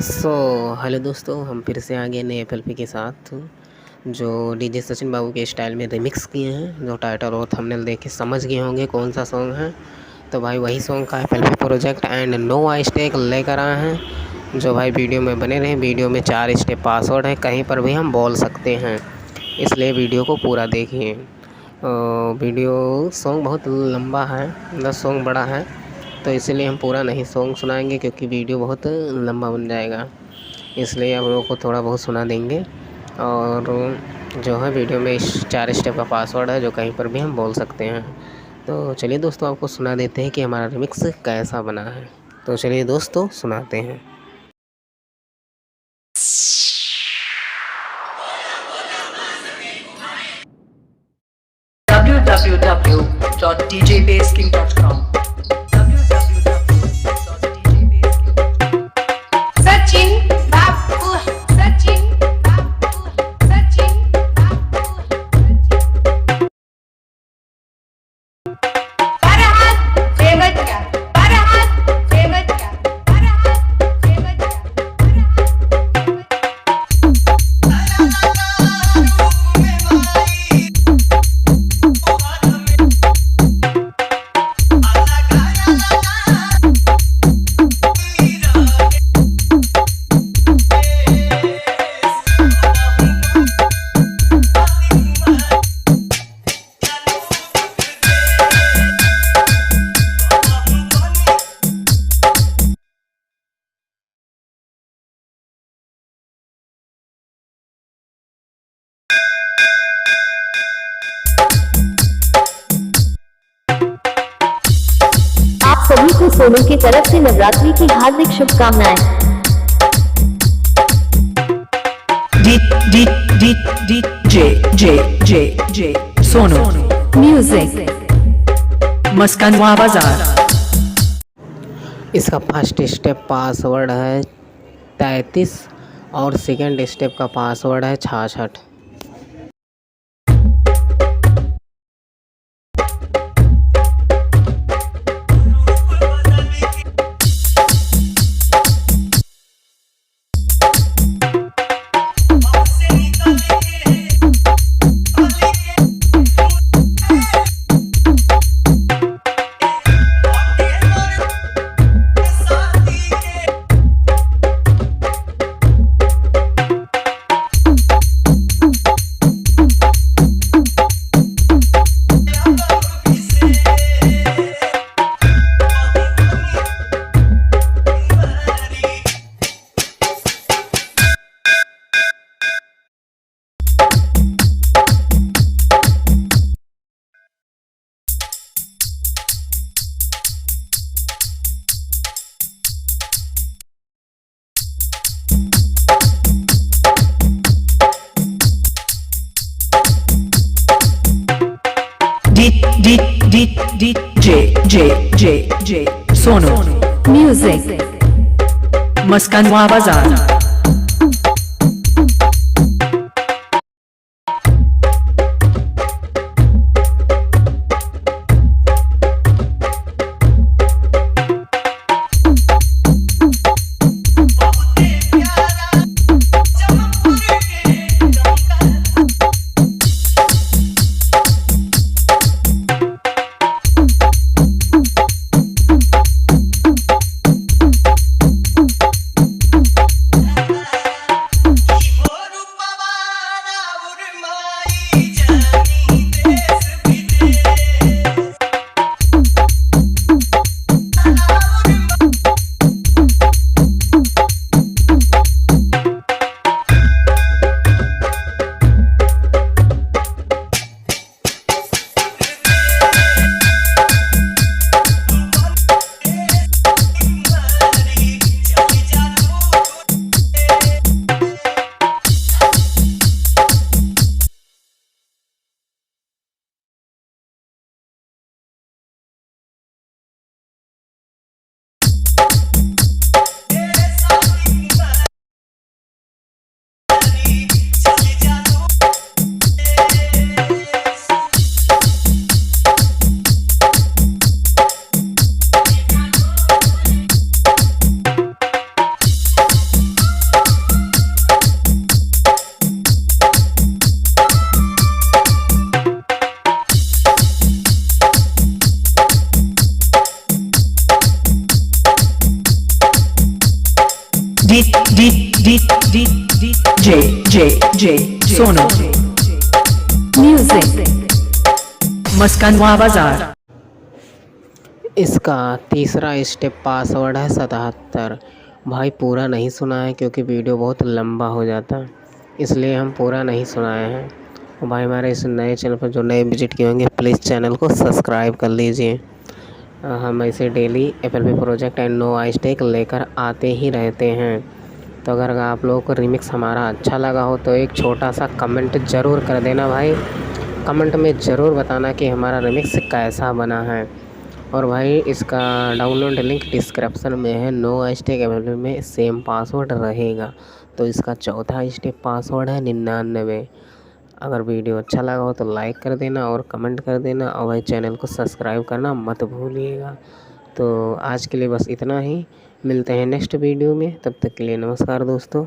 Hello दोस्तों, हम फिर से आ गए नए एफएलपी के साथ जो डीजे सचिन बाबू के स्टाइल में रिमिक्स किए हैं। जो टाइटल और थंबनेल देख के समझ गए होंगे कौन सा सॉन्ग है। तो भाई वही सॉन्ग का एफएलपी प्रोजेक्ट एंड नो आई स्टेक लेकर आए हैं। जो भाई वीडियो में बने रहे, वीडियो में 4 स्टेप पासवर्ड है, कहीं पर भी हम बोल सकते हैं, इसलिए वीडियो को पूरा देखिए। वीडियो सॉन्ग बहुत लंबा है, मतलब सॉन्ग बड़ा है, तो इसलिए हम पूरा नहीं सॉन्ग सुनाएंगे क्योंकि वीडियो बहुत लंबा बन जाएगा। इसलिए आप लोगों को थोड़ा बहुत सुना देंगे। और जो है वीडियो में 4 स्टेप का पासवर्ड है जो कहीं पर भी हम बोल सकते हैं। तो चलिए दोस्तों, आपको सुना देते हैं कि हमारा रिमिक्स कैसा बना है। तो चलिए दोस्तों सुनाते हैं। www.djbaseking.com सचिन बाबू सचिन बाबू सचिन बाबू फरहाद देवतिया फरहाद देवतिया फरहाद देवतिया आप सभी को सोनू की तरफ से नवरात्रि की हार्दिक शुभकामनाएं। DJ सोनू म्यूजिक मस्कानवा बाजार। इसका फर्स्ट स्टेप पासवर्ड है 33 और सेकंड स्टेप का पासवर्ड है 66। DJ सोनू म्यूजिक मस्कानवा बाजार। DJ Sonu. Music. मस्कानवा बाजार. इसका तीसरा स्टेप पासवर्ड है 77। भाई पूरा नहीं सुना है क्योंकि वीडियो बहुत लंबा हो जाता है, इसलिए हम पूरा नहीं सुनाए हैं। और भाई हमारे इस नए चैनल पर जो नए विजिट किए होंगे प्लीज़ चैनल को सब्सक्राइब कर लीजिए। हम ऐसे डेली FLP प्रोजेक्ट एंड नो आई स्टेक लेकर आते ही रहते हैं। तो अगर आप लोगों को रिमिक्स हमारा अच्छा लगा हो तो एक छोटा सा कमेंट ज़रूर कर देना भाई। कमेंट में ज़रूर बताना कि हमारा रिमिक्स कैसा बना है। और भाई इसका डाउनलोड लिंक डिस्क्रिप्शन में है। नो आई स्टेक FLP में सेम पासवर्ड रहेगा। तो इसका चौथा स्टेप पासवर्ड है 99। अगर वीडियो अच्छा लगा हो तो लाइक कर देना और कमेंट कर देना, और भाई चैनल को सब्सक्राइब करना मत भूलिएगा। तो आज के लिए बस इतना ही, मिलते हैं नेक्स्ट वीडियो में, तब तक के लिए नमस्कार दोस्तों।